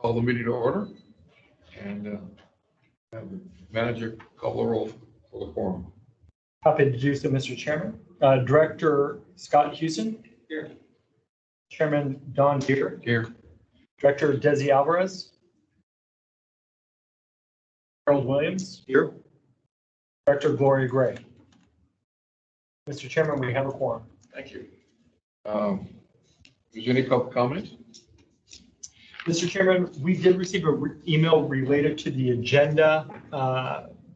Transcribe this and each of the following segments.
Call the meeting to order and have the manager call the roll for the quorum. Happy to do so, Mr. Chairman. Director Scott Houston. Here. Chairman Don Deere. Here. Director Desi Alvarez. Harold Williams. Here. Director Gloria Gray. Mr. Chairman, we have a quorum. Thank you. Is there any public comment? Mr. Chairman, we did receive an email related to the agenda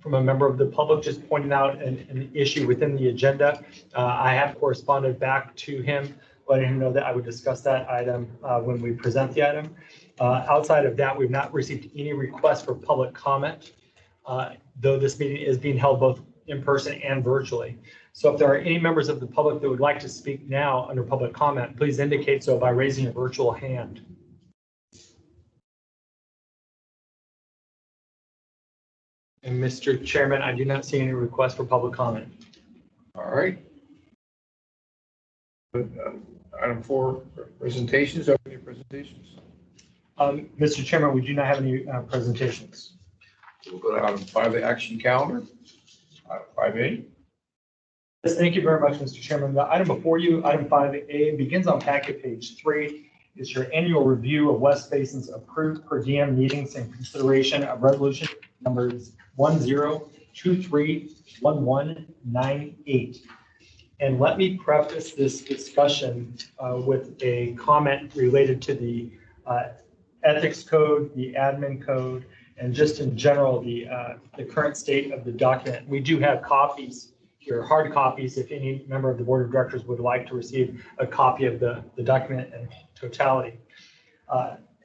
from a member of the public just pointing out an issue within the agenda. I have corresponded back to him, letting him know that I would discuss that item when we present the item. Outside of that, we've not received any requests for public comment, though this meeting is being held both in person and virtually. So if there are any members of the public that would like to speak now under public comment, please indicate so by raising a virtual hand. And Mr. Chairman, I do not see any requests for public comment. All right. Item 4, presentations. Are there any presentations? Mr. Chairman, we do not have any presentations. We'll go to item 5, the action calendar. Item 5A. Yes, thank you very much, Mr. Chairman. The item before you, item 5A, begins on packet page 3. It's your annual review of West Basin's approved per diem meetings and consideration of resolution numbers 10231198. And let me preface this discussion with a comment related to the ethics code, the admin code, and just in general, the current state of the document. We do have copies here, hard copies, if any member of the board of directors would like to receive a copy of the document in totality.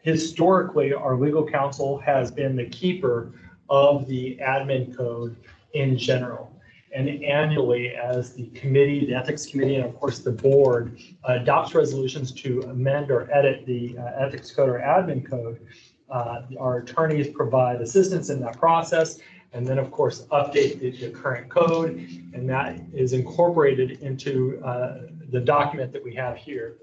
Historically, our legal counsel has been the keeper of the admin code in general. And annually, as the committee, the ethics committee, and of course the board adopts resolutions to amend or edit the ethics code or admin code, our attorneys provide assistance in that process, and then of course update the current code, and that is incorporated into the document that we have here.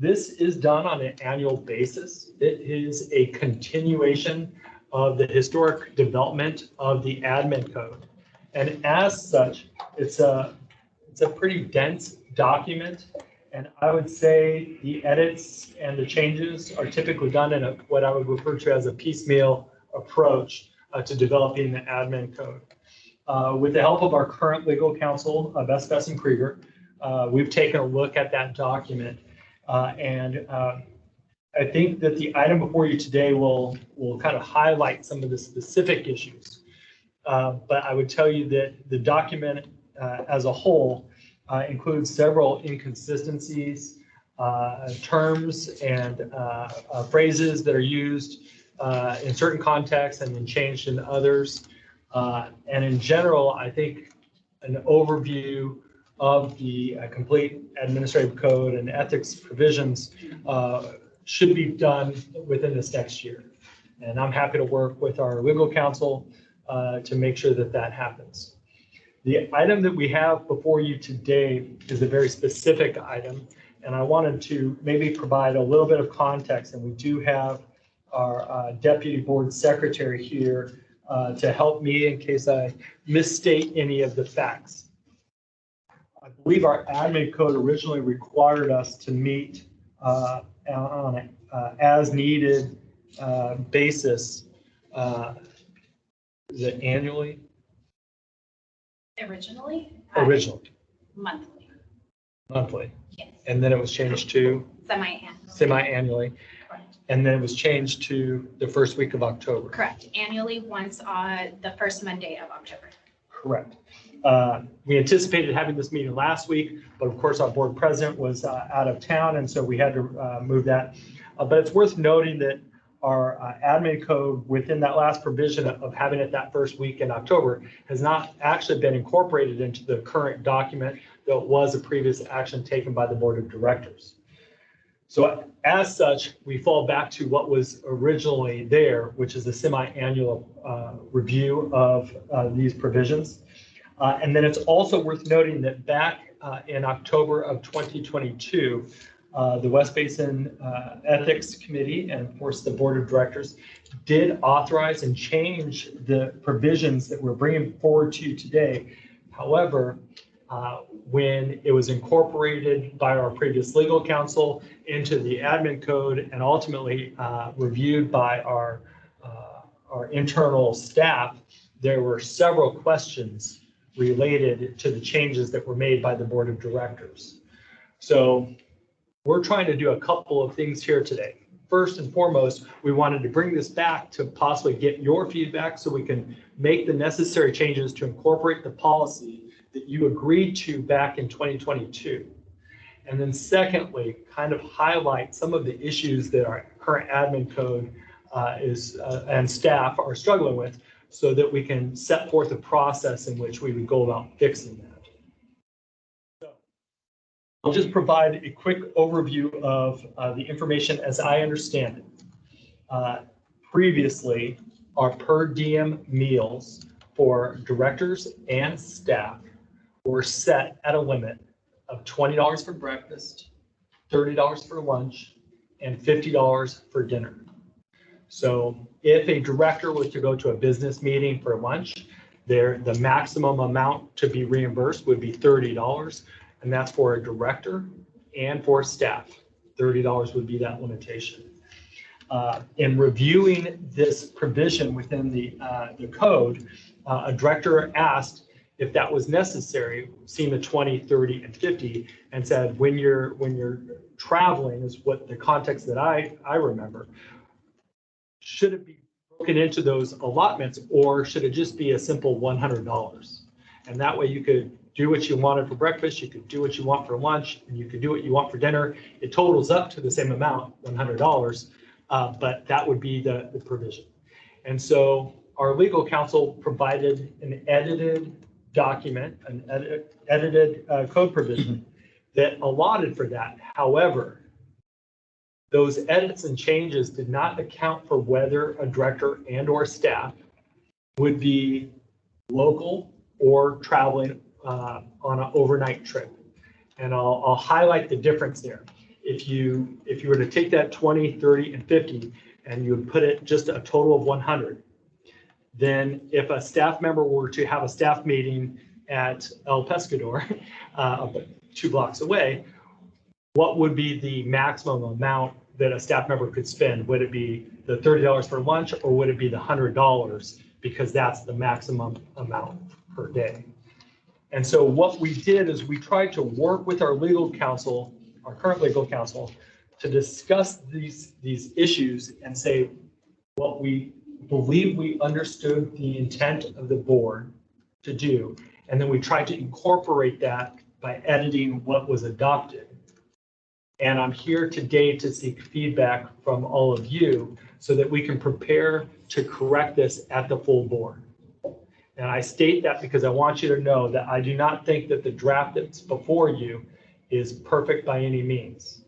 This is done on an annual basis. It is a continuation of the historic development of the admin code. And as such, it's a pretty dense document. And I would say the edits and the changes are typically done in what I would refer to as a piecemeal approach to developing the admin code. With the help of our current legal counsel, Best and Krieger, we've taken a look at that document. I think that the item before you today will kind of highlight some of the specific issues. But I would tell you that the document as a whole includes several inconsistencies, terms and phrases that are used in certain contexts and then changed in others. And in general, I think an overview of the complete administrative code and ethics provisions should be done within this next year. And I'm happy to work with our legal counsel to make sure that that happens. The item that we have before you today is a very specific item, and I wanted to maybe provide a little bit of context, and we do have our deputy board secretary here to help me in case I misstate any of the facts. I believe our admin code originally required us to meet on an as needed basis. Is it annually? Originally? Originally. Monthly. Monthly. Yes. And then it was changed to? Semi-annually. Semi-annually. Correct. And then it was changed to the first week of October. Correct. Annually once on the first Monday of October. Correct. We anticipated having this meeting last week, but of course our board president was out of town, and so we had to move that. But it's worth noting that our admin code within that last provision of having it that first week in October has not actually been incorporated into the current document, though it was a previous action taken by the board of directors. So as such, we fall back to what was originally there, which is the semi-annual review of these provisions. And then it's also worth noting that back in October of 2022, the West Basin Ethics Committee and of course the Board of Directors did authorize and change the provisions that we're bringing forward to you today. However, when it was incorporated by our previous legal counsel into the admin code and ultimately reviewed by our internal staff, there were several questions related to the changes that were made by the Board of Directors. So we're trying to do a couple of things here today. First and foremost, we wanted to bring this back to possibly get your feedback so we can make the necessary changes to incorporate the policy that you agreed to back in 2022. And then secondly, kind of highlight some of the issues that our current admin code and staff are struggling with so that we can set forth a process in which we would go about fixing that. So I'll just provide a quick overview of the information as I understand it. Previously, our per diem meals for directors and staff were set at a limit of $20 for breakfast, $30 for lunch, and $50 for dinner. So if a director was to go to a business meeting for lunch, the maximum amount to be reimbursed would be $30, and that's for a director and for staff. $30 would be that limitation. In reviewing this provision within the code, a director asked if that was necessary, seeing the 20, 30, and 50, and said, when you're traveling, is what the context that I remember, should it be broken into those allotments, or should it just be a simple $100? And that way you could do what you wanted for breakfast, you could do what you want for lunch, and you could do what you want for dinner. It totals up to the same amount, $100, but that would be the provision. And so our legal counsel provided an edited document, an edited code provision that allotted for that. However, those edits and changes did not account for whether a director and or staff would be local or traveling on an overnight trip. And I'll highlight the difference there. If you were to take that 20, 30, and 50, and you would put it just a total of 100, then if a staff member were to have a staff meeting at El Pescador, 2 blocks away, what would be the maximum amount that a staff member could spend? Would it be the $30 for lunch, or would it be the $100 because that's the maximum amount per day? And so what we did is we tried to work with our legal counsel, our current legal counsel, to discuss these issues and say what we believe we understood the intent of the board to do. And then we tried to incorporate that by editing what was adopted. And I'm here today to seek feedback from all of you so that we can prepare to correct this at the full board. And I state that because I want you to know that I do not think that the draft that's before you is perfect by any means.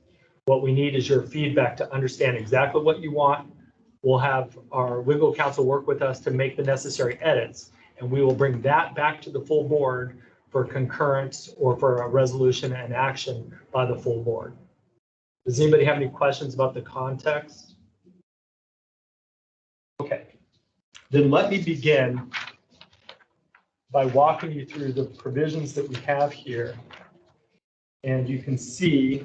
What we need is your feedback to understand exactly what you want. We'll have our legal counsel work with us to make the necessary edits, and we will bring that back to the full board for concurrence or for a resolution and action by the full board. Does anybody have any questions about the context? Okay, then let me begin by walking you through the provisions that we have here. And you can see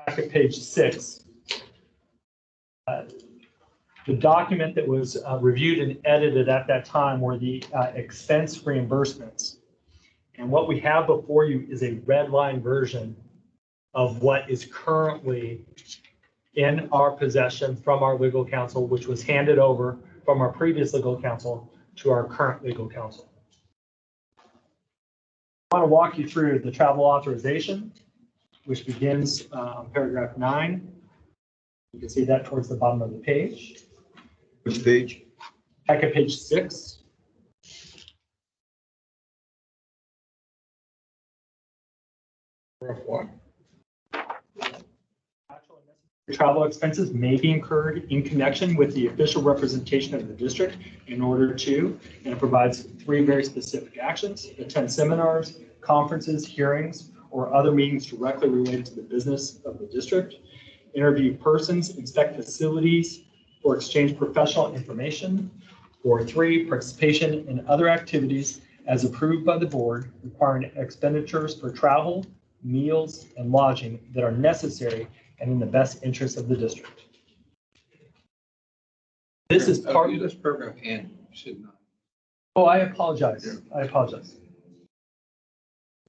packet page 6, the document that was reviewed and edited at that time were the expense reimbursements. And what we have before you is a red line version of what is currently in our possession from our legal counsel, which was handed over from our previous legal counsel to our current legal counsel. I want to walk you through the travel authorization, which begins on paragraph 9. You can see that towards the bottom of the page. Which page? Packet page 6. What? Travel expenses may be incurred in connection with the official representation of the district in order to, and it provides 3 very specific actions: attend seminars, conferences, hearings, or other meetings directly related to the business of the district, interview persons, inspect facilities, or exchange professional information. Or 3, participation in other activities as approved by the board requiring expenditures for travel, meals, and lodging that are necessary and in the best interest of the district. This is part of This paragraph and should not. Oh, I apologize. I apologize.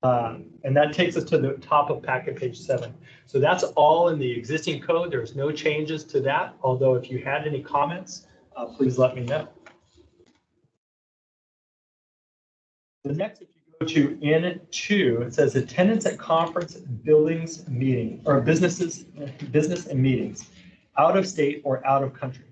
And that takes us to the top of packet page 7. So that's all in the existing code. There's no changes to that. Although if you had any comments, please let me know. The next, if you go to N2, it says attendance at conference, buildings, meeting, or business and meetings, out of state or out of country.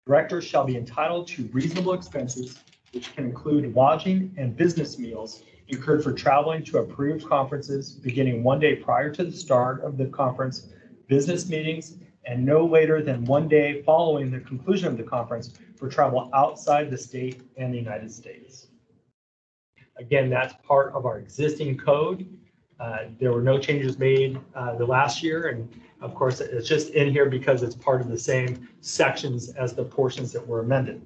Directors shall be entitled to reasonable expenses, which can include lodging and business meals incurred for traveling to approved conferences beginning 1 day prior to the start of the conference, business meetings, and no later than 1 day following the conclusion of the conference for travel outside the state and the United States. Again, that's part of our existing code. There were no changes made the last year, and of course, it's just in here because it's part of the same sections as the portions that were amended.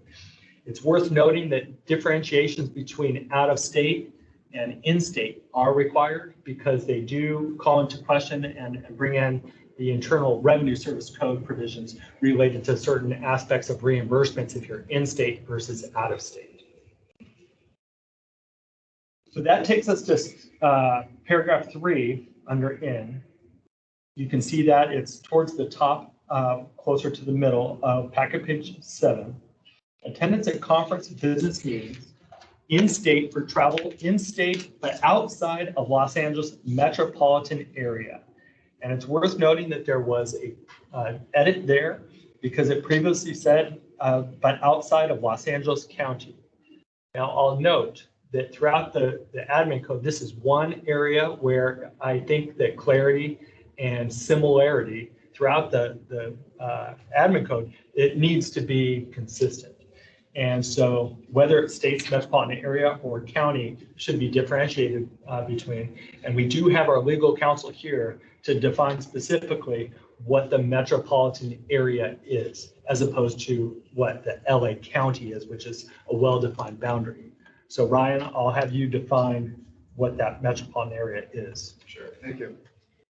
It's worth noting that differentiations between out-of-state and in-state are required because they do call into question and bring in the Internal Revenue Service Code provisions related to certain aspects of reimbursements if you're in-state versus out-of-state. So that takes us to paragraph 3 under N. You can see that it's towards the top, closer to the middle of packet page 7. Attendance at conference business meetings in-state for travel in-state but outside of Los Angeles metropolitan area. And it's worth noting that there was a edit there because it previously said but outside of Los Angeles County. Now I'll note that throughout the admin code, this is one area where I think that clarity and similarity throughout the admin code, it needs to be consistent. And so whether it states metropolitan area or county should be differentiated between. And we do have our legal counsel here to define specifically what the metropolitan area is, as opposed to what the LA County is, which is a well-defined boundary. So Ryan, I'll have you define what that metropolitan area is. Sure, thank you.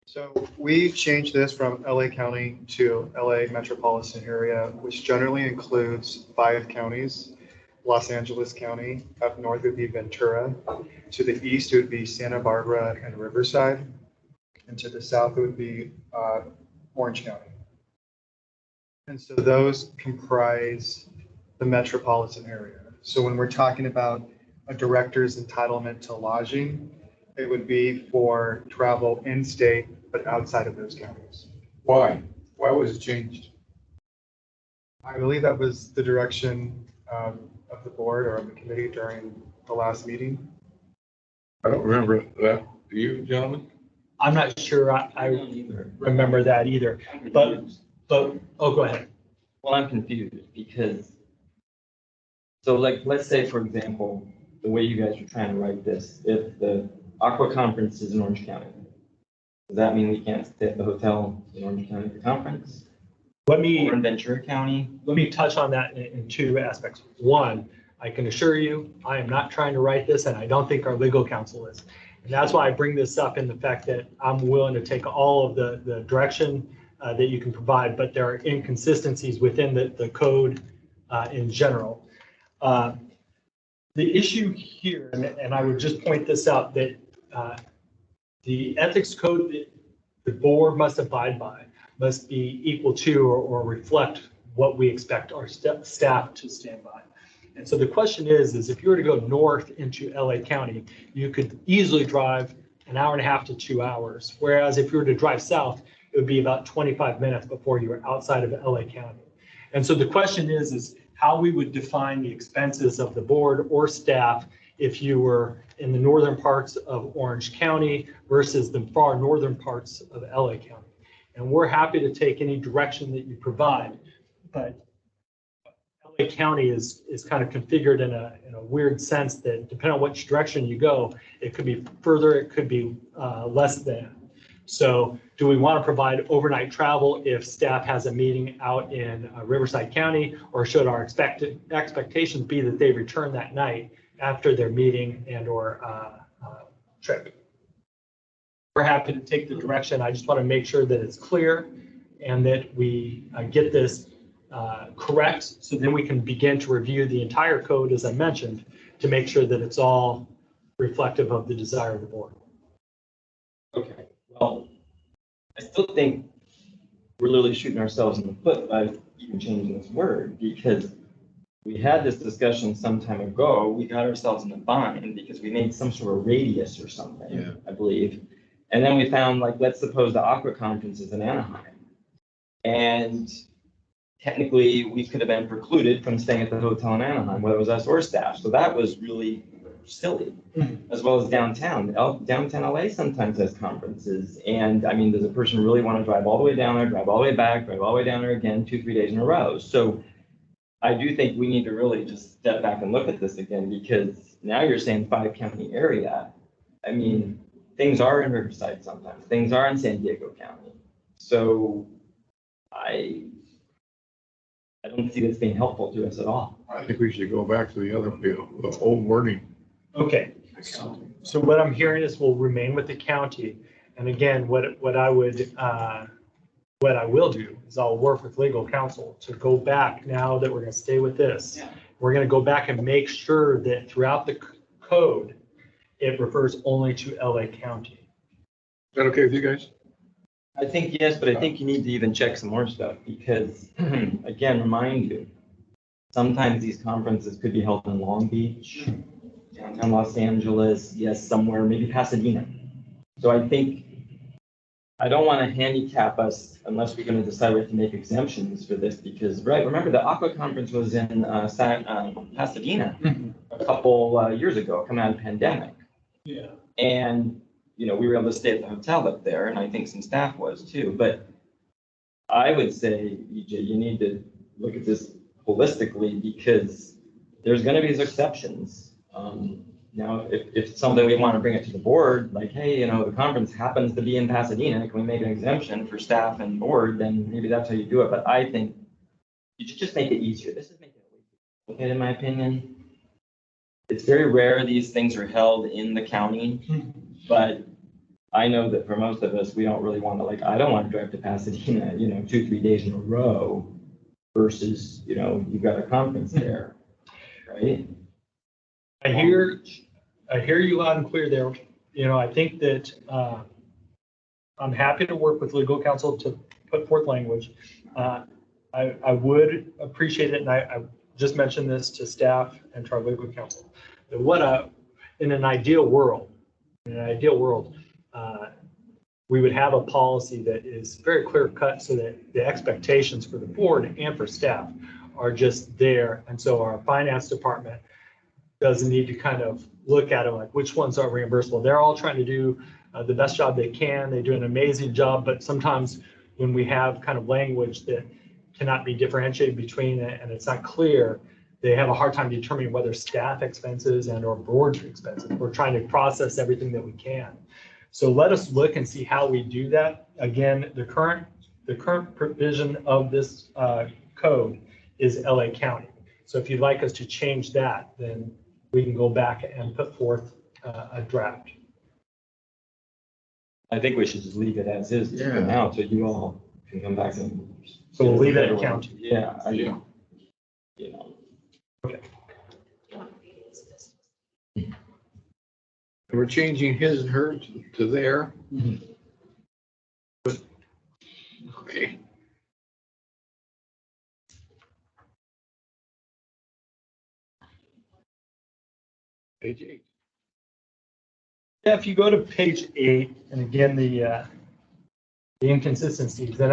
So we changed this from LA County to LA metropolitan area, which generally includes 5 counties. Los Angeles County, up north would be Ventura. To the east, it would be Santa Barbara and Riverside. And to the south, it would be Orange County. And so those comprise the metropolitan area. So when we're talking about a director's entitlement to lodging, it would be for travel in-state, but outside of those counties. Why? Why was it changed? I believe that was the direction of the board or of the committee during the last meeting. I don't remember that. Do you, gentlemen? I'm not sure I remember that either, but oh, go ahead. Well, I'm confused because, so like, let's say, for example, the way you guys are trying to write this, if the Aqua Conference is in Orange County, does that mean we can't stay at the hotel in Orange County for conference? Let me Or in Ventura County? touch on that in 2 aspects. One, I can assure you, I am not trying to write this, and I don't think our legal counsel is. And that's why I bring this up in the fact that I'm willing to take all of the direction that you can provide, but there are inconsistencies within the code in general. The issue here, and I would just point this out, that the ethics code that the board must abide by must be equal to or reflect what we expect our staff to stand by. And so the question is if you were to go north into LA County, you could easily drive 1.5 hours to 2 hours. Whereas if you were to drive south, it would be about 25 minutes before you were outside of LA County. And so the question is how we would define the expenses of the board or staff if you were in the northern parts of Orange County versus the far northern parts of LA County. And we're happy to take any direction that you provide, but LA LA County is kind of configured in a weird sense that depending on which direction you go, it could be further, it could be less than. So do we want to provide overnight travel if staff has a meeting out in Riverside County, or should our expectations be that they return that night after their meeting and or trip? We're happy to take the direction. I just want to make sure that it's clear and that we get this correct, so then we can begin to review the entire code, as I mentioned, to make sure that it's all reflective of the desire of the board. Okay, well, I still think we're literally shooting ourselves in the foot by even changing this word, because we had this discussion some time ago. We got ourselves in a bind because we made some sort of radius or something, Yeah. I believe. And then we found, like, let's suppose the Aqua Conference is in Anaheim. And technically, we could have been precluded from staying at the hotel in Anaheim, whether it was us or staff. So that was really silly, as well as downtown. Downtown LA sometimes has conferences. And I mean, does a person really want to drive all the way down there, drive all the way back, drive all the way down there again, 2-3 days in a row? So I do think we need to really just step back and look at this again, because now you're saying 5-county area. I mean, things are in Riverside sometimes, things are in San Diego County. So I don't see this being helpful to us at all. I think we should go back to the old wording. Okay, so what I'm hearing is we'll remain with the county. And again, what I will do is I'll work with legal counsel to go back, now that we're going to stay with this. We're going to go back and make sure that throughout the code, it refers only to LA County. Is that okay with you guys? I think yes, but I think you need to even check some more stuff because, again, remind you, sometimes these conferences could be held in Long Beach, downtown Los Angeles, yes, somewhere, maybe Pasadena. So I think, I don't want to handicap us unless we're going to decide we have to make exemptions for this because, right, remember the Aqua Conference was in Pasadena a couple years ago, coming out of the pandemic. Yeah. And you know, we were able to stay at the hotel up there, and I think some staff was too. But I would say, EJ, you need to look at this holistically because there's going to be these exceptions. Now, if it's something we want to bring it to the board, like, hey, you know, the conference happens to be in Pasadena, can we make an exemption for staff and board? Then maybe that's how you do it. But I think you should just make it easier. This is making it complicated, in my opinion. It's very rare these things are held in the county. But I know that for most of us, we don't really want to, like, I don't want to drive to Pasadena, you know, 2-3 days in a row versus, you know, you've got a conference there, right? I hear you loud and clear there. You know, I think that I'm happy to work with legal counsel to put forth language. I would appreciate it, and I just mentioned this to staff and to our legal counsel. That in an ideal world, we would have a policy that is very clear cut so that the expectations for the board and for staff are just there. And so our finance department doesn't need to kind of look at it like which ones are reimbursable. They're all trying to do the best job they can. They do an amazing job, but sometimes when we have kind of language that cannot be differentiated between it and it's not clear, they have a hard time determining whether staff expenses and or board expenses. We're trying to process everything that we can. So let us look and see how we do that. Again, the current provision of this code is LA County. So if you'd like us to change that, then we can go back and put forth a draft. I think we should just leave it as is for now, so you all can come back and. So we'll leave it at county. Yeah, Yeah. You know. We're changing his and hers to there. But, okay. Page 8. Yeah, if you go to page 8, and again, the inconsistencies, then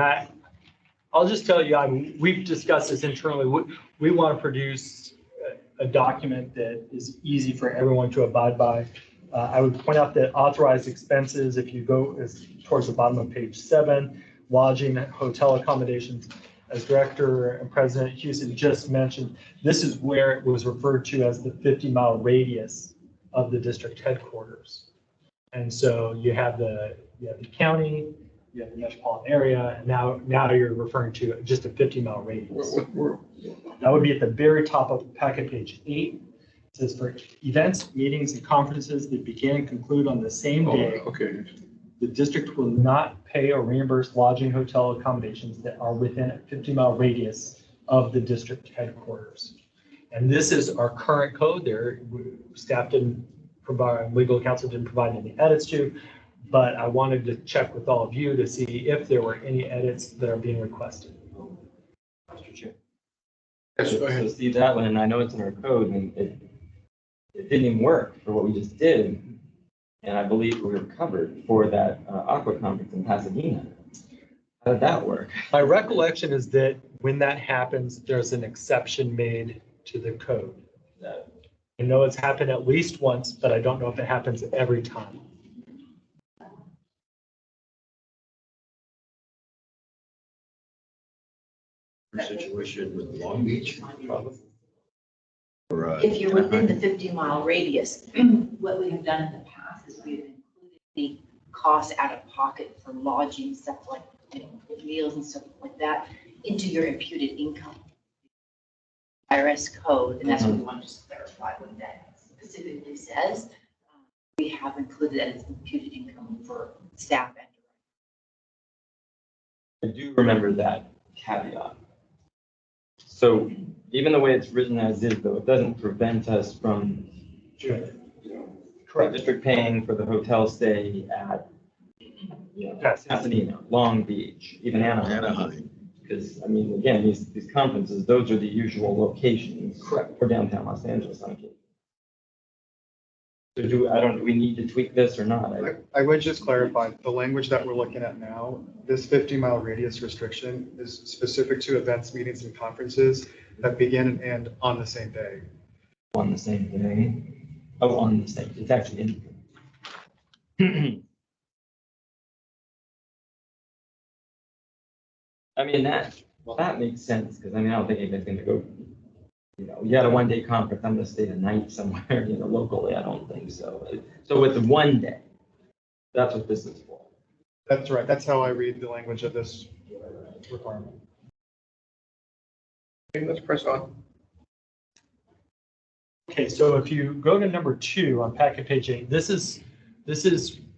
I'll just tell you, we've discussed this internally. We want to produce a document that is easy for everyone to abide by. I would point out that authorized expenses, if you go towards the bottom of page 7, lodging, hotel accommodations, as Director and President Houston just mentioned, this is where it was referred to as the 50-mile radius of the district headquarters. And so you have the county, you have the metropolitan area, and now you're referring to just a 50-mile radius. That would be at the very top of packet page 8. It says for events, meetings, and conferences that begin and conclude on the same day, Okay. the district will not pay or reimburse lodging hotel accommodations that are within a 50-mile radius of the district headquarters. And this is our current code there. Staff didn't provide, legal counsel didn't provide any edits to, but I wanted to check with all of you to see if there were any edits that are being requested. Mr. Chair. Yes, go So ahead. see that one, and I know it's in our code, and it didn't even work for what we just did. And I believe we were covered for that Aqua conference in Pasadena. How did that work? My recollection is that when that happens, there's an exception made to the code. I know it's happened at least once, but I don't know if it happens every time. Situation with Long Beach. If you're within the 50-mile radius, what we have done in the past is we've included the costs out of pocket for lodging, stuff like, meals and stuff like that into your imputed income. IRS code, and that's what we want to just clarify what that specifically says. We have included that as imputed income for staff and I do remember that caveat. So even the way it's written as is, though, it doesn't prevent us from Correct. district paying for the hotel stay at Yes. Pasadena, Long Beach, even Anaheim. Because, I mean, again, these conferences, those are the usual locations. Correct. For downtown Los Angeles on occasion. So do we need to tweak this or not? I would just clarify, the language that we're looking at now, this 50-mile radius restriction is specific to events, meetings, and conferences that begin and end on the same day. On the same day. Oh, on the same, it's actually in. I mean, that makes sense, because I mean, I don't think anybody's gonna go, you had a one-day conference, I'm gonna stay a night somewhere, locally, I don't think so. So with the one day, that's what this is for. That's right. That's how I read the language of this requirement. Okay, let's press on. Okay, so if you go to number 2 on packet page 8, this is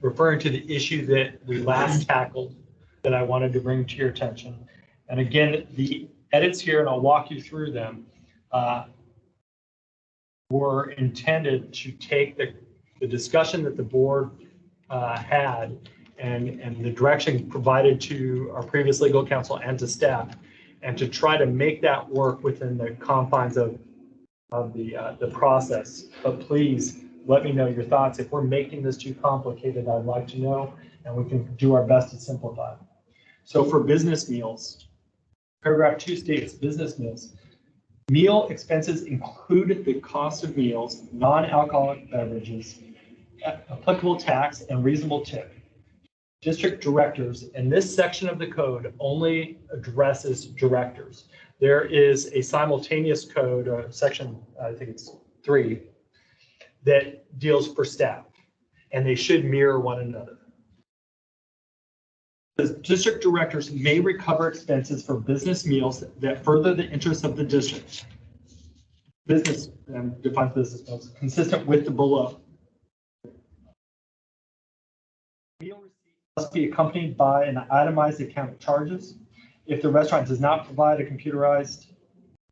referring to the issue that we last tackled that I wanted to bring to your attention. And again, the edits here, and I'll walk you through them, were intended to take the discussion that the board had and the direction provided to our previous legal counsel and to staff, and to try to make that work within the confines of the process. But please let me know your thoughts. If we're making this too complicated, I'd like to know, and we can do our best to simplify. So for business meals, paragraph 2 states business meals. Meal expenses include the cost of meals, non-alcoholic beverages, applicable tax, and reasonable tip. District directors, and this section of the code only addresses directors. There is a simultaneous code, section, I think it's 3, that deals for staff, and they should mirror one another. The district directors may recover expenses for business meals that further the interests of the district. Business, defines business meals, consistent with the below. Meal receipt must be accompanied by an itemized account of charges. If the restaurant does not provide a computerized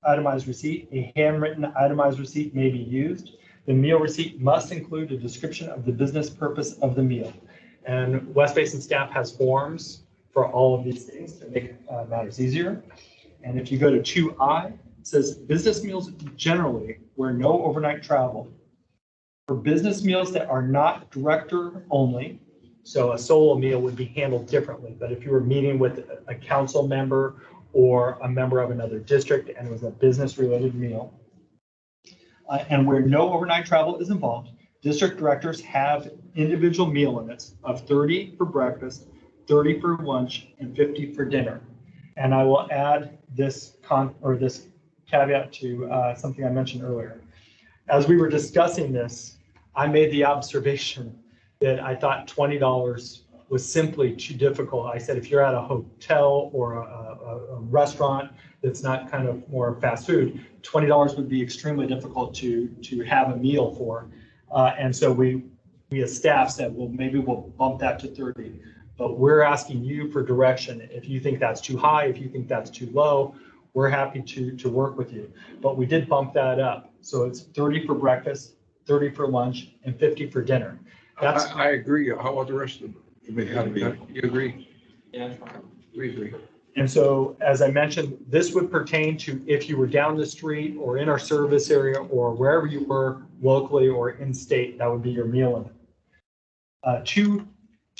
itemized receipt, a handwritten itemized receipt may be used. The meal receipt must include a description of the business purpose of the meal. And West Basin staff has forms for all of these things to make matters easier. And if you go to 2I, it says business meals generally where no overnight travel. For business meals that are not director only, so a solo meal would be handled differently. But if you were meeting with a council member or a member of another district and it was a business related meal, and where no overnight travel is involved, district directors have individual meal limits of 30 for breakfast, 30 for lunch, and 50 for dinner. And I will add this this caveat to something I mentioned earlier. As we were discussing this, I made the observation that I thought $20 was simply too difficult. I said, if you're at a hotel or a restaurant that's not kind of more fast food, $20 would be extremely difficult to have a meal for. And so we as staff said, well, maybe we'll bump that to 30. But we're asking you for direction. If you think that's too high, if you think that's too low, we're happy to work with you. But we did bump that up. So it's 30 for breakfast, 30 for lunch, and 50 for dinner. That's, I agree. How about the rest of them? You agree? Yeah. We agree. and so, as I mentioned, this would pertain to if you were down the street or in our service area or wherever you were locally or in state, that would be your meal limit. 2.2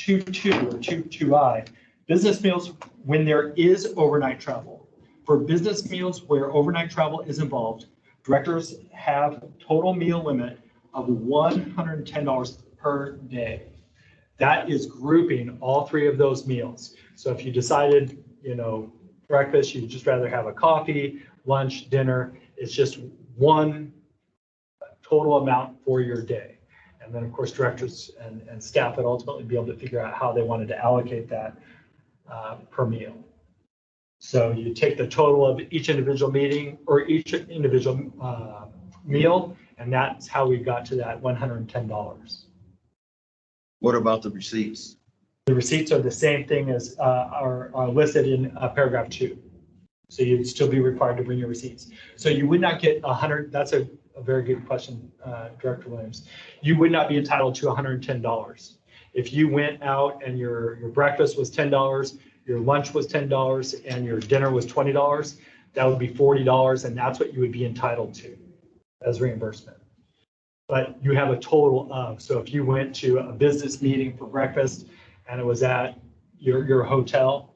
or 2.2i, business meals when there is overnight travel. For business meals where overnight travel is involved, directors have total meal limit of $110 per day. That is grouping all three of those meals. So if you decided, breakfast, you'd just rather have a coffee, lunch, dinner, it's just one total amount for your day. And then, of course, directors and staff would ultimately be able to figure out how they wanted to allocate that per meal. So you take the total of each individual meeting or each individual meal, and that's how we got to that $110. What about the receipts? The receipts are the same thing as are listed in paragraph 2. So you'd still be required to bring your receipts. So you would not get 100. That's a very good question, Director Williams. You would not be entitled to $110. If you went out and your breakfast was $10, your lunch was $10, and your dinner was $20, that would be $40, and that's what you would be entitled to as reimbursement. But you have a total of, so if you went to a business meeting for breakfast and it was at your hotel,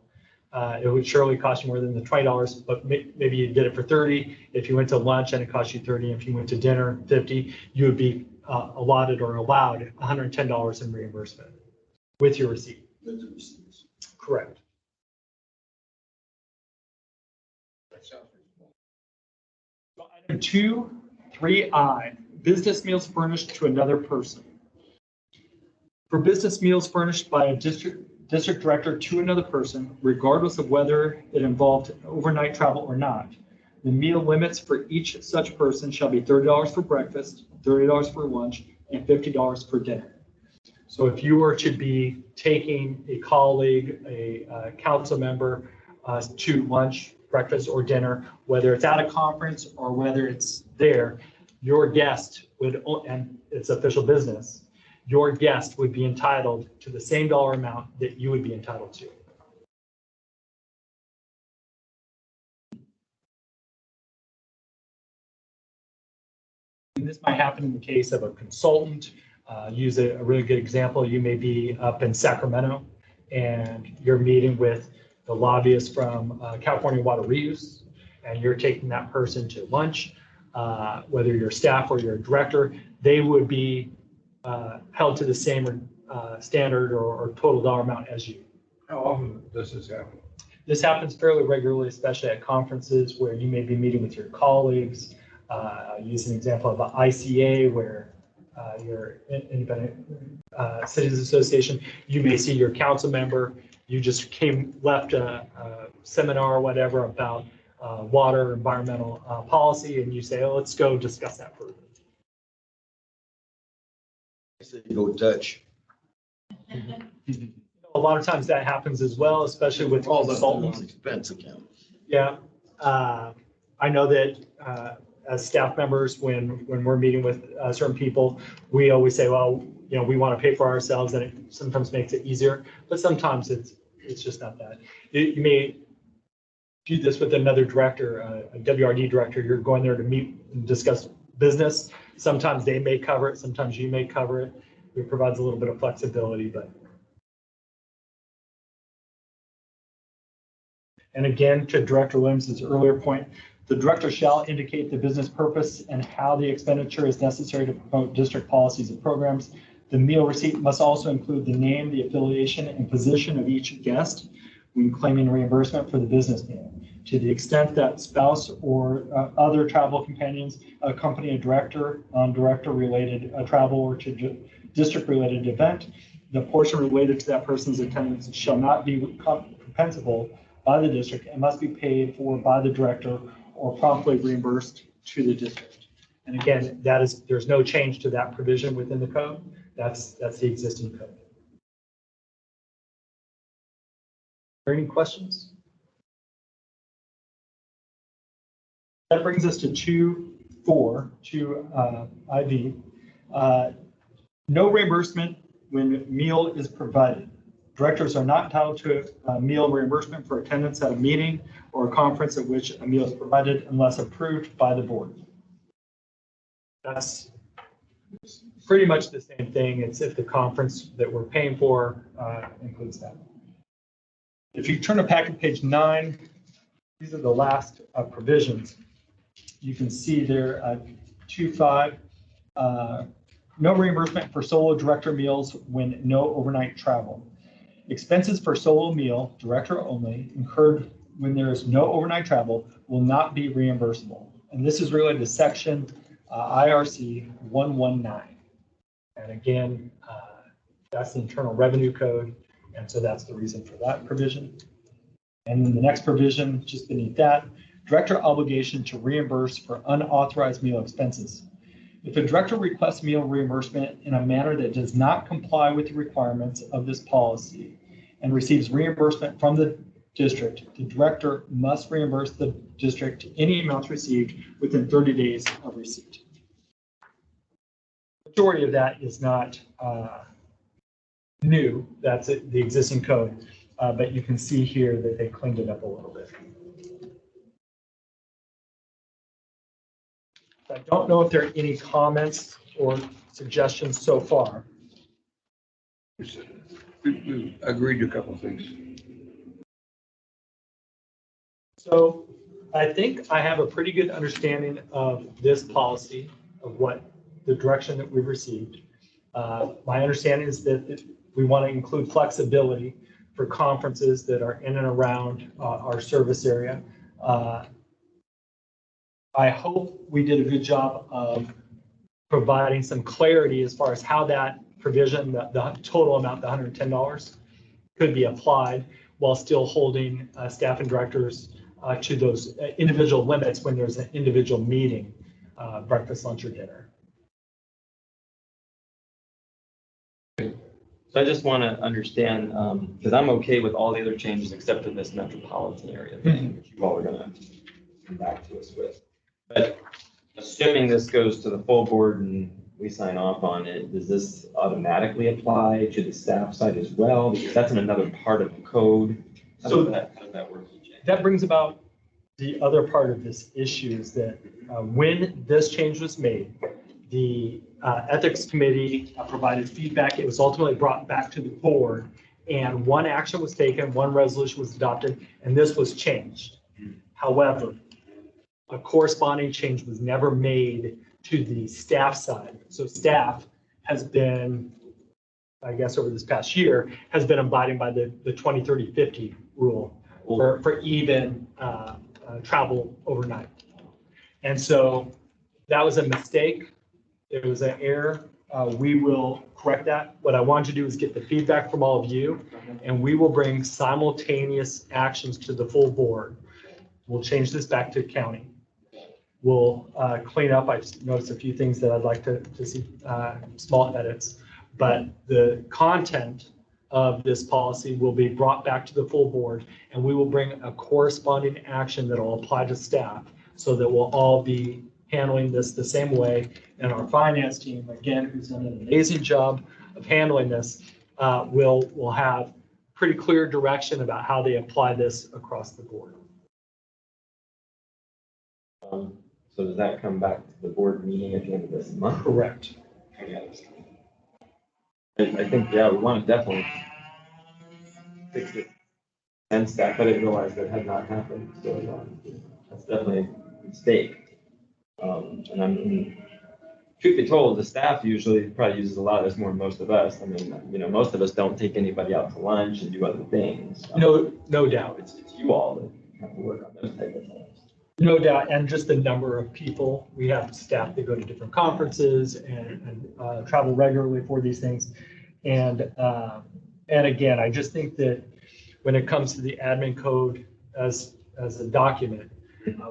it would surely cost you more than the $20, but maybe you did it for 30. If you went to lunch and it cost you 30, if you went to dinner, 50, you would be allotted or allowed $110 in reimbursement with your receipt. With the receipts. Correct. So item 2.3i, business meals furnished to another person. For business meals furnished by a district director to another person, regardless of whether it involved overnight travel or not, the meal limits for each such person shall be $30 for breakfast, $30 for lunch, and $50 for dinner. So if you were to be taking a colleague, a council member to lunch, breakfast, or dinner, whether it's at a conference or whether it's there, your guest would, and it's official business, your guest would be entitled to the same dollar amount that you would be entitled to. And this might happen in the case of a consultant. Use a really good example. You may be up in Sacramento and you're meeting with the lobbyist from California Water Reuse, and you're taking that person to lunch. Whether you're staff or you're a director, they would be held to the same standard or total dollar amount as you. How often does this happen? This happens fairly regularly, especially at conferences where you may be meeting with your colleagues. Use an example of an ICA where your Independent Cities Association, you may see your council member, you just left a seminar or whatever about water, environmental policy, and you say, oh, let's go discuss that further. I said you go Dutch. A lot of times that happens as well, especially with All the consultants. expense account. Yeah, I know that as staff members, when we're meeting with certain people, we always say, well, we want to pay for ourselves, and it sometimes makes it easier, but sometimes it's just not that. You may do this with another director, a WRD director. You're going there to meet and discuss business. Sometimes they may cover it, sometimes you may cover it. It provides a little bit of flexibility, but. And again, to Director Williams' earlier point, the director shall indicate the business purpose and how the expenditure is necessary to promote district policies and programs. The meal receipt must also include the name, the affiliation, and position of each guest. when claiming reimbursement for the business meal. To the extent that spouse or other travel companions accompany a director on director-related travel or to district-related event, the portion related to that person's attendance shall not be compensable by the district and must be paid for by the director or promptly reimbursed to the district. And again, there's no change to that provision within the code. That's the existing code. Are there any questions? That brings us to 2.4, IV. No reimbursement when meal is provided. Directors are not entitled to meal reimbursement for attendance at a meeting or a conference at which a meal is provided unless approved by the board. That's pretty much the same thing. It's if the conference that we're paying for includes that. If you turn to packet page 9, these are the last provisions. You can see there 2.5, no reimbursement for solo director meals when no overnight travel. Expenses for solo meal, director only, incurred when there is no overnight travel will not be reimbursable. And this is related to section IRC 119. And again, that's the Internal Revenue Code. And so that's the reason for that provision. And then the next provision, just beneath that, director obligation to reimburse for unauthorized meal expenses. If a director requests meal reimbursement in a manner that does not comply with the requirements of this policy and receives reimbursement from the district, the director must reimburse the district any amounts received within 30 days of receipt. The majority of that is not new. That's it, the existing code. But you can see here that they cleaned it up a little bit. I don't know if there are any comments or suggestions so far. We agreed to a couple of things. So I think I have a pretty good understanding of this policy, of what the direction that we've received. My understanding is that we want to include flexibility for conferences that are in and around our service area. I hope we did a good job of providing some clarity as far as how that provision, the total amount, the $110, could be applied while still holding staff and directors to those individual limits when there's an individual meeting, breakfast, lunch, or dinner. So I just want to understand, because I'm okay with all the other changes except for this metropolitan area thing, which you all are going to come back to us with. But assuming this goes to the full board and we sign off on it, does this automatically apply to the staff side as well? Because that's in another part of the code. How does that work, EJ? That brings about the other part of this issue is that when this change was made, the ethics committee provided feedback. It was ultimately brought back to the board, and one action was taken, one resolution was adopted, and this was changed. However, a corresponding change was never made to the staff side. So staff has been, I guess over this past year, has been abiding by the 20, 30, 50 rule for even travel overnight. And so that was a mistake. It was an error. We will correct that. What I want to do is get the feedback from all of you, and we will bring simultaneous actions to the full board. We'll change this back to county. We'll clean up. I just noticed a few things that I'd like to see small edits, but the content of this policy will be brought back to the full board, and we will bring a corresponding action that will apply to staff so that we'll all be handling this the same way. And our finance team, again, who's done an amazing job of handling this, will have pretty clear direction about how they apply this across the board. So does that come back to the board meeting at the end of this month? Correct. I think, yeah, we want to definitely fix it. And staff, I didn't realize that had not happened, so that's definitely a mistake. And truth be told, the staff usually probably uses a lot of this more than most of us. I mean, most of us don't take anybody out to lunch and do other things. No doubt. It's you all that have to work on those type of things. No doubt, and just the number of people. We have staff that go to different conferences and travel regularly for these things. And again, I just think that when it comes to the admin code as a document,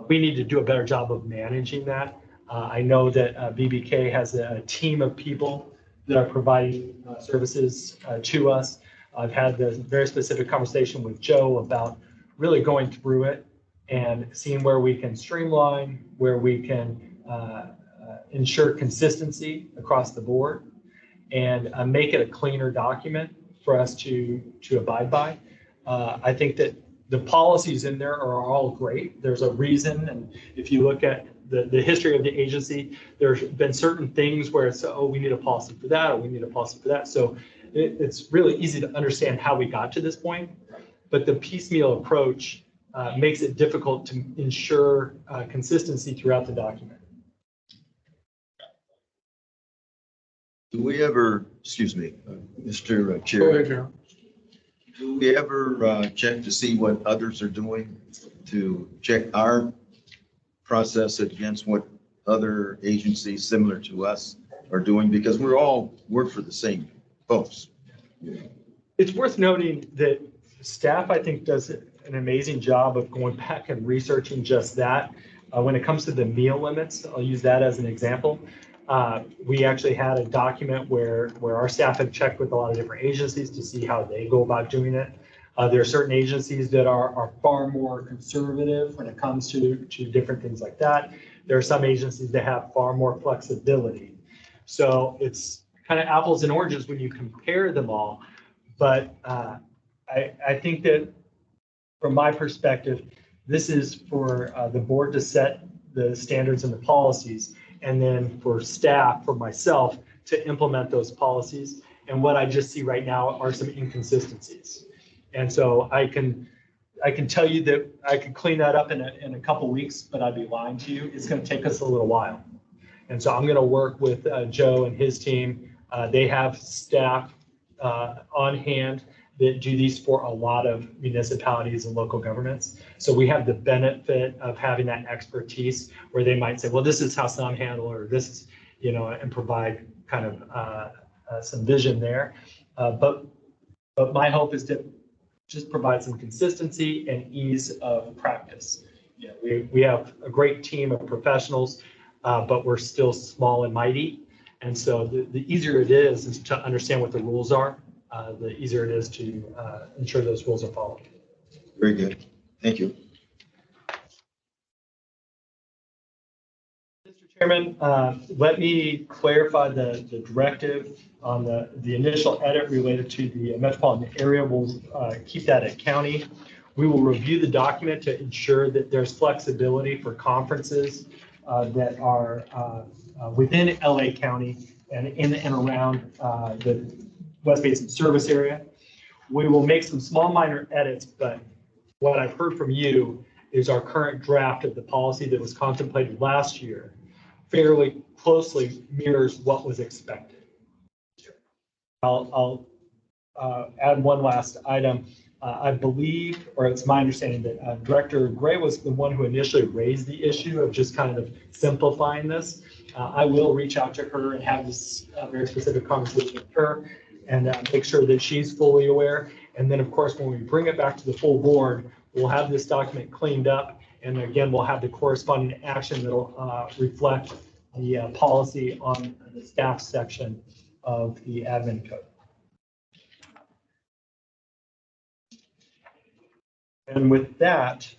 we need to do a better job of managing that. I know that BBK has a team of people that are providing services to us. I've had this very specific conversation with Joe about really going through it and seeing where we can streamline, where we can ensure consistency across the board and make it a cleaner document for us to abide by. I think that the policies in there are all great. There's a reason, and if you look at the history of the agency, there's been certain things where it's, oh, we need a policy for that, or we need a policy for that. So it's really easy to understand how we got to this point, but the piecemeal approach makes it difficult to ensure consistency throughout the document. Do we ever, excuse me, Mr. Go Chair, ahead, Chair. do we ever check to see what others are doing to check our process against what other agencies similar to us are doing? Because we're all work for the same folks. It's worth noting that staff, I think, does an amazing job of going back and researching just that. When it comes to the meal limits, I'll use that as an example. We actually had a document where our staff had checked with a lot of different agencies to see how they go about doing it. There are certain agencies that are far more conservative when it comes to different things like that. There are some agencies that have far more flexibility. So it's kind of apples and oranges when you compare them all. But I think that from my perspective, this is for the board to set the standards and the policies, and then for staff, for myself, to implement those policies. And what I just see right now are some inconsistencies. And so I can tell you that I could clean that up in a couple weeks, but I'd be lying to you. It's going to take us a little while. And so I'm going to work with Joe and his team. They have staff on hand that do these for a lot of municipalities and local governments. So we have the benefit of having that expertise where they might say, well, this is how some handle, or this is, and provide kind of some vision there. But my hope is to just provide some consistency and ease of practice. We have a great team of professionals, but we're still small and mighty. And so the easier it is to understand what the rules are, the easier it is to ensure those rules are followed. Very good. Thank you. Mr. Chairman, let me clarify the directive on the initial edit related to the metropolitan area. We'll keep that at county. We will review the document to ensure that there's flexibility for conferences that are within LA County and in and around the West Basin service area. We will make some small minor edits, but what I've heard from you is our current draft of the policy that was contemplated last year fairly closely mirrors what was expected. I'll add one last item. I believe, or it's my understanding that Director Gray was the one who initially raised the issue of just kind of simplifying this. I will reach out to her and have this very specific conversation with her and make sure that she's fully aware. And then, of course, when we bring it back to the full board, we'll have this document cleaned up. And again, we'll have the corresponding action that'll reflect the policy on the staff section of the admin code. And with that,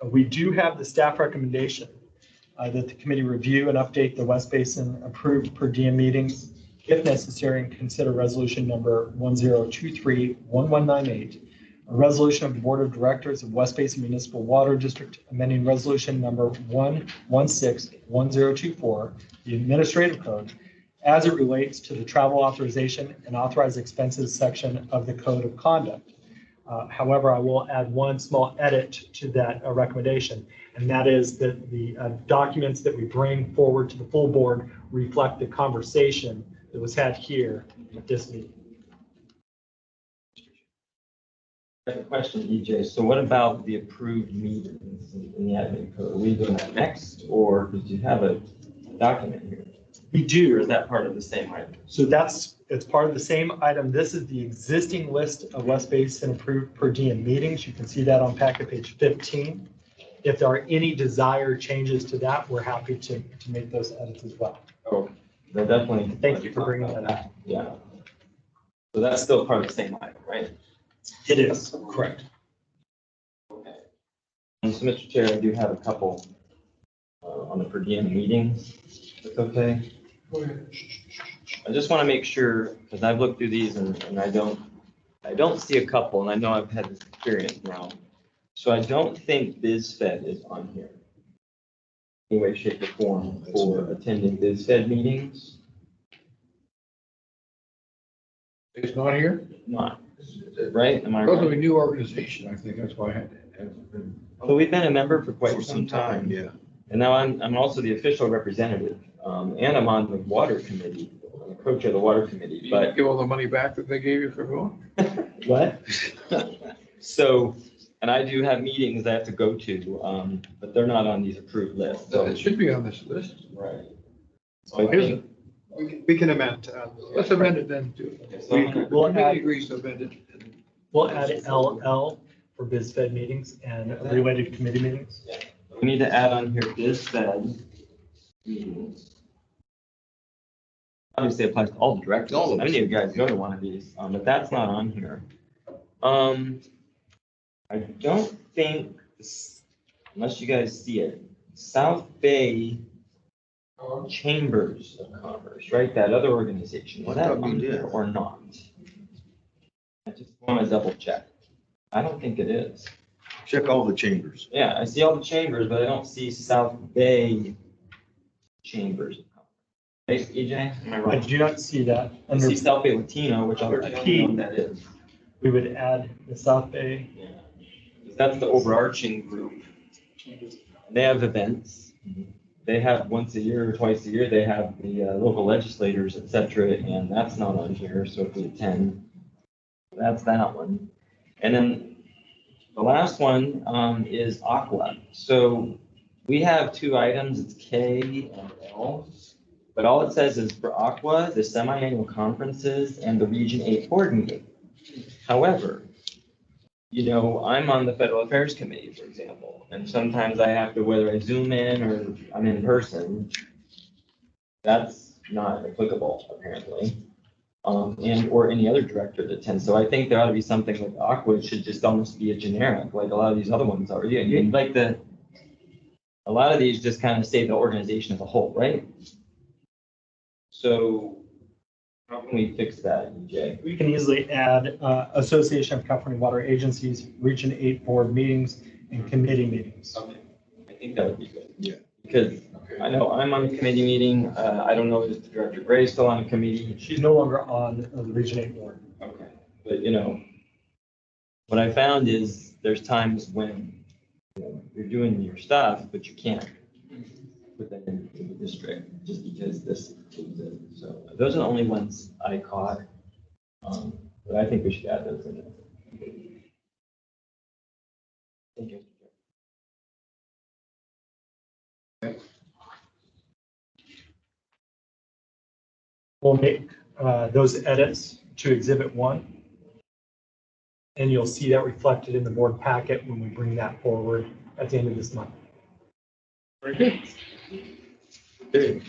we do have the staff recommendation that the committee review and update the West Basin approved per diem meetings, if necessary, and consider resolution number 1023-1198, a resolution of the Board of Directors of West Basin Municipal Water District amending resolution number 1161024, the administrative code, as it relates to the travel authorization and authorized expenses section of the Code of Conduct. However, I will add one small edit to that recommendation, and that is that the documents that we bring forward to the full board reflect the conversation that was had here at this meeting. I have a question, EJ. So what about the approved meetings in the admin code? Are we doing that next, or did you have a document here? We Or do. is that part of the same item? So it's part of the same item. This is the existing list of West Basin approved per diem meetings. You can see that on packet page 15. If there are any desired changes to that, we're happy to make those edits as well. Oh, that definitely. Thank you for bringing that up. Yeah. So that's still part of the same item, right? It is, correct. Okay. And so, Mr. Chair, I do have a couple on the per diem meetings. That's okay. I just want to make sure, because I've looked through these and I don't see a couple, and I know I've had this experience now. So I don't think BizFed is on here. Any way, shape, or form for attending BizFed meetings. It's not here? Not, right? Am I Because of a right? new organization, I think that's why I had to. So we've been a member for quite For some time. yeah. And now I'm also the official representative, and I'm on the water committee, I'm the co-chair of the water committee, You but. give all the money back that they gave you for going? What? So, and I do have meetings I have to go to, but they're not on these approved lists, so. It should be on this list. Right. So I It isn't. think, We can amend to add. Let's amend it then too. so I'm gonna- We'll Committee add, agrees to amend it. we'll add LL for BizFed meetings and related committee meetings. we need to add on here BizFed meetings. Obviously it applies to all the directors. All of I us. didn't even guys go to one of these, but that's not on here. I don't think, unless you guys see it, South Bay Chambers of Commerce, right? That other organization, is I that thought we on did. here or not? I just want to double check. I don't think it is. Check all the chambers. Yeah, I see all the chambers, but I don't see South Bay Chambers of Commerce. Hey, EJ, am I I right? do not see that. I Under see South Bay Latino, which I don't know what that is. we would add the South Bay. Yeah. That's the overarching group. They have events. They have once a year or twice a year, they have the local legislators, et cetera, and that's not on here, so if we attend, that's that one. And then the last one is Aqua. So we have two items, it's K and L, but all it says is for Aqua, the semi-annual conferences and the Region 8 board meeting. However, you know, I'm on the Federal Affairs Committee, for example, and sometimes I have to, whether I Zoom in or I'm in person, that's not applicable, apparently. And, or any other director that attends. So I think there ought to be something like Aqua should just almost be a generic, like a lot of these other ones are. Yeah, like a lot of these just kind of say the organization as a whole, right? So how can we fix that, EJ? We can easily add Association of California Water Agencies, Region 8 board meetings and committee meetings. Okay, I think that would be good. Yeah. Because I know I'm on the committee meeting. I don't know if Director Gray's still on the committee. She's no longer on the Region 8 board. Okay. But you know, what I found is there's times when, you know, you're doing your stuff, but you can't put that in the district just because this includes it. So those are the only ones I caught. But I think we should add those in there. Thank you. We'll make those edits to Exhibit 1. And you'll see that reflected in the board packet when we bring that forward at the end of this month. Very good. Okay.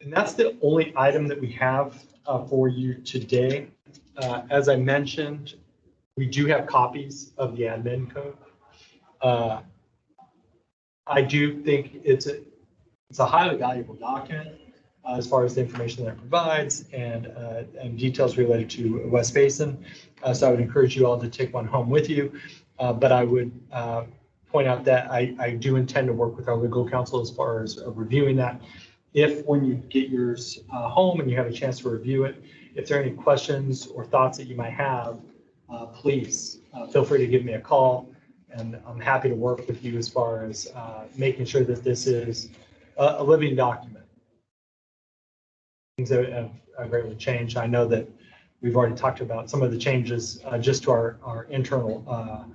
And that's the only item that we have for you today. As I mentioned, we do have copies of the admin code. I do think it's a highly valuable document as far as the information that it provides and details related to West Basin. So I would encourage you all to take one home with you. But I would point out that I do intend to work with our legal counsel as far as reviewing that if, when you get yours home and you have a chance to review it, if there are any questions or thoughts that you might have, please feel free to give me a call. And I'm happy to work with you as far as making sure that this is a living document. Things that have greatly changed. I know that we've already talked about some of the changes just to our internal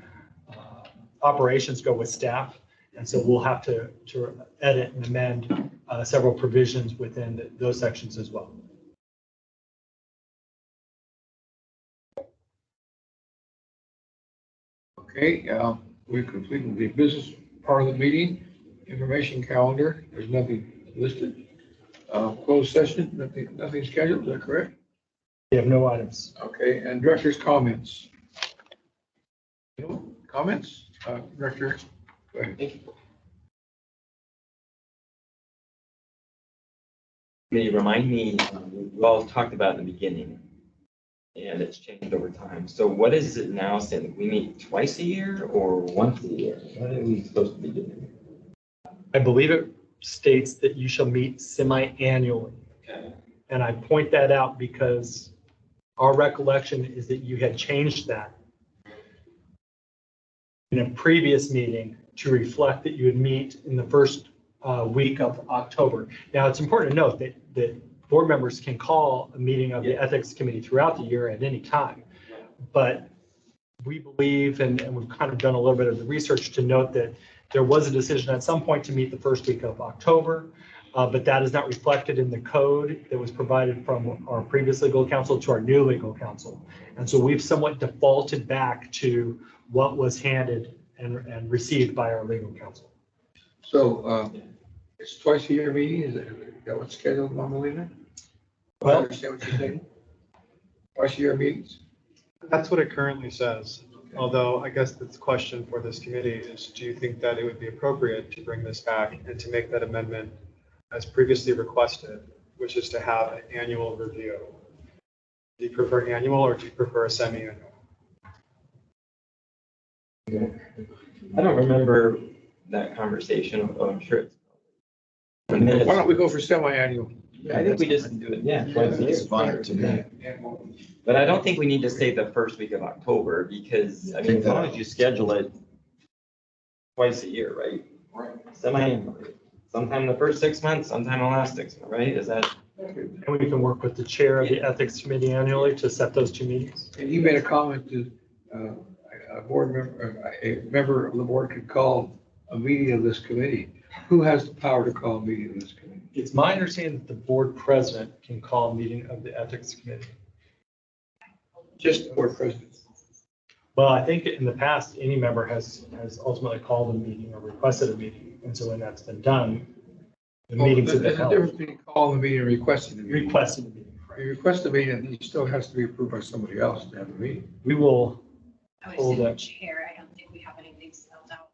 operations go with staff. And so we'll have to edit and amend several provisions within those sections as well. Okay, we completed the business part of the meeting, information calendar, there's nothing listed. Closed session, nothing scheduled, is that correct? We have no items. Okay, and director's comments. No comments? Director, go ahead. May you remind me, we all talked about in the beginning, and it's changed over time. So what is it now saying? We meet twice a year or once a year? What are we supposed to be doing? I believe it states that you shall meet semi-annually. Okay. And I point that out because our recollection is that you had changed that in a previous meeting to reflect that you would meet in the first week of October. Now, it's important to note that board members can call a meeting of the Ethics Committee throughout the year at any time. But we believe, and we've kind of done a little bit of the research to note that there was a decision at some point to meet the first week of October, but that is not reflected in the code that was provided from our previous legal counsel to our new legal counsel. And so we've somewhat defaulted back to what was handed and received by our legal counsel. So it's twice a year meeting, is that what's scheduled normally then? I Well- understand what you're saying. Twice a year meetings? That's what it currently says. Although I guess the question for this committee is, do you think that it would be appropriate to bring this back and to make that amendment as previously requested, which is to have an annual review? Do you prefer annual or do you prefer a semi-annual? I don't remember that conversation, although I'm sure it's. Why don't we go for semi-annual? I think we just do it, twice a year. It's fine to me. But I don't think we need to say the first week of October because, I mean, as long as you schedule it twice a year, right? Right. Semi-annually. Sometime the first 6 months, sometime the last 6 months, right? Is that? And we can work with the chair of the Ethics Committee annually to set those two meetings. And you made a comment that a board member, a member of the board could call a meeting of this committee. Who has the power to call a meeting of this committee? It's my understanding that the board president can call a meeting of the Ethics Committee. Just the board president. Well, I think in the past, any member has ultimately called a meeting or requested a meeting. And so when that's been done, the meetings have been There's a difference held. between calling the meeting and requesting the meeting. Requested a meeting. You request a meeting, and it still has to be approved by somebody else to have a meeting. We will, I would Hold assume the up. chair, I don't think we have anything spelled out.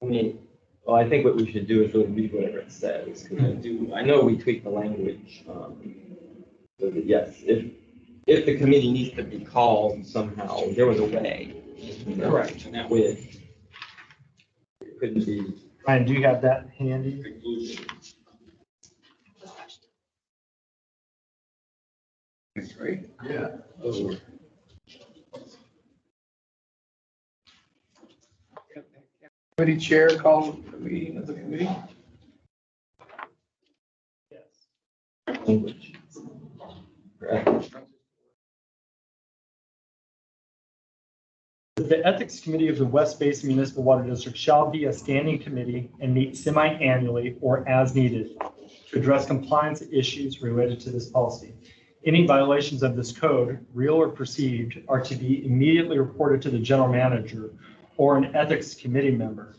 I mean, well, I think what we should do is really read whatever it says. 'Cause I know we tweak the language. So that yes, if the committee needs to be called somehow, there was a way. Correct. And that way it couldn't be Ryan, do you have that handy? conclusion. That's right. Yeah. Those were. Committee chair calls the meeting of the committee. Yes. Language. Correct. The Ethics Committee of the West Basin Municipal Water District shall be a standing committee and meet semi-annually or as needed to address compliance issues related to this policy. Any violations of this code, real or perceived, are to be immediately reported to the general manager or an ethics committee member.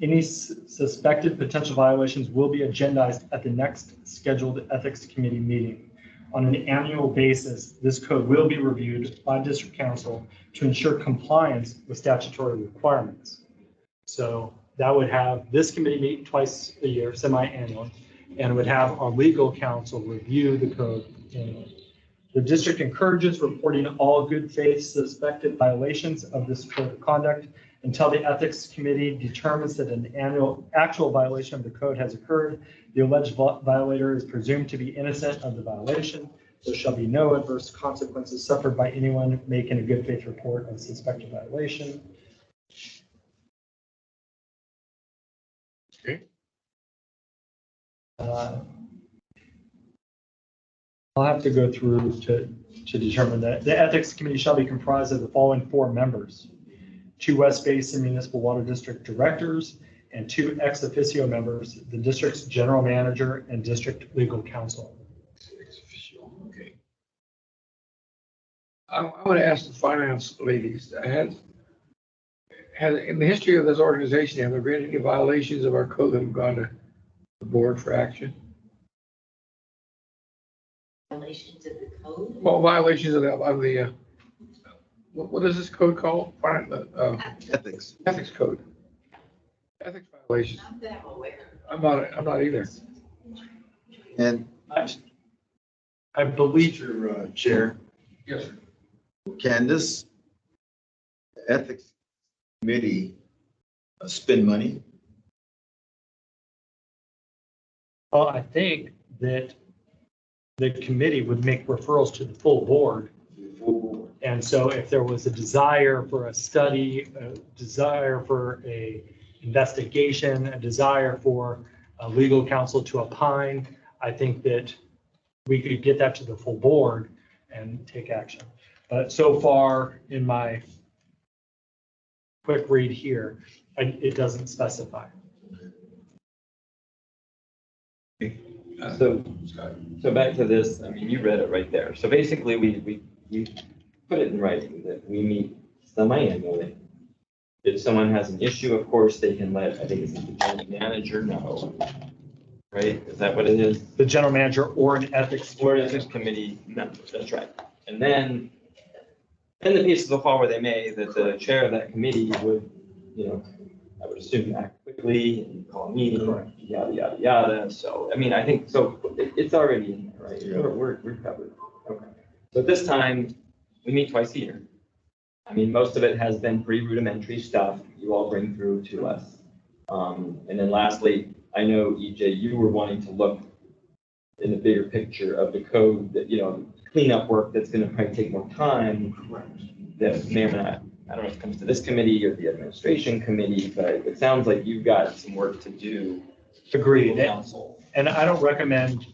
Any suspected potential violations will be agendized at the next scheduled ethics committee meeting. On an annual basis, this code will be reviewed by district council to ensure compliance with statutory requirements. So that would have this committee meet twice a year, semi-annually, and would have our legal counsel review the code annually. The district encourages reporting all good faith suspected violations of this code of conduct Until the Ethics Committee determines that an actual violation of the code has occurred, the alleged violator is presumed to be innocent of the violation. There shall be no adverse consequences suffered by anyone making a good faith report of suspected violation. Okay. I'll have to go through to determine that. The Ethics Committee shall be comprised of the following 4 members: 2 West Basin Municipal Water District directors and 2 ex officio members, the district's general manager and district legal counsel. Okay. I want to ask the finance ladies, in the history of this organization, have there been any violations of our code that have gone to the board for action? Violations of the code? Well, violations of the what is this code called? Ethics. Ethics code. Ethics violations. Not that I'm aware. I'm not either. And I believe Mr. Chair, Yes, sir. can this ethics committee spend money? Well, I think that the committee would make referrals to the full board. And so if there was a desire for a study, a desire for a investigation, a desire for a legal counsel to opine, I think that we could get that to the full board and take action. But so far in my quick read here, it doesn't specify. So back to this, I mean, you read it right there. So basically, we put it in writing that we meet semi-annually. If someone has an issue, of course, they can let, I think it's the general manager know, right? Is that what it is? The general manager or an ethics. Or ethics committee member, that's right. And then, in the pieces of law where they may, that the chair of that committee would, I would assume act quickly and call a meeting, yada, yada, yada. So, I mean, I think, so it's already in there, right? Yeah. We're covered. Okay. So at this time, we meet twice a year. I mean, most of it has been pretty rudimentary stuff you all bring through to us. And then lastly, I know, EJ, you were wanting to look in the bigger picture of the code that, cleanup work that's going to probably take more time. That may or may not, I don't know if it comes to this committee or the administration committee, but it sounds like you've got some work to do. Agreed. Council. And I don't recommend,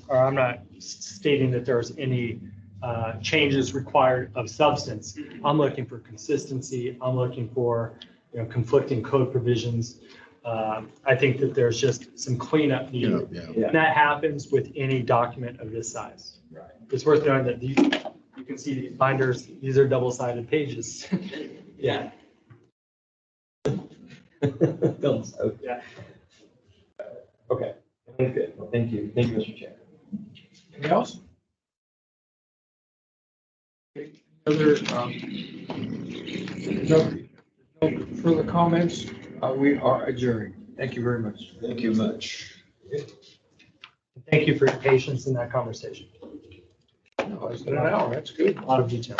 or I'm not stating that there's any changes required of substance. I'm looking for consistency. I'm looking for, conflicting code provisions. I think that there's just some cleanup needed. Yeah. And that happens with any document of this size. Right. It's worth knowing that you can see these binders, these are double-sided pages. Yeah. Don't, so, Yeah. Okay, that's good. Well, thank you. Thank you, Mr. Chair. Anything else? Other, no further comments? We are adjourned. Thank you very much. Thank you much. Thank you for your patience in that conversation. No, it's been an hour. That's good. A lot of detail.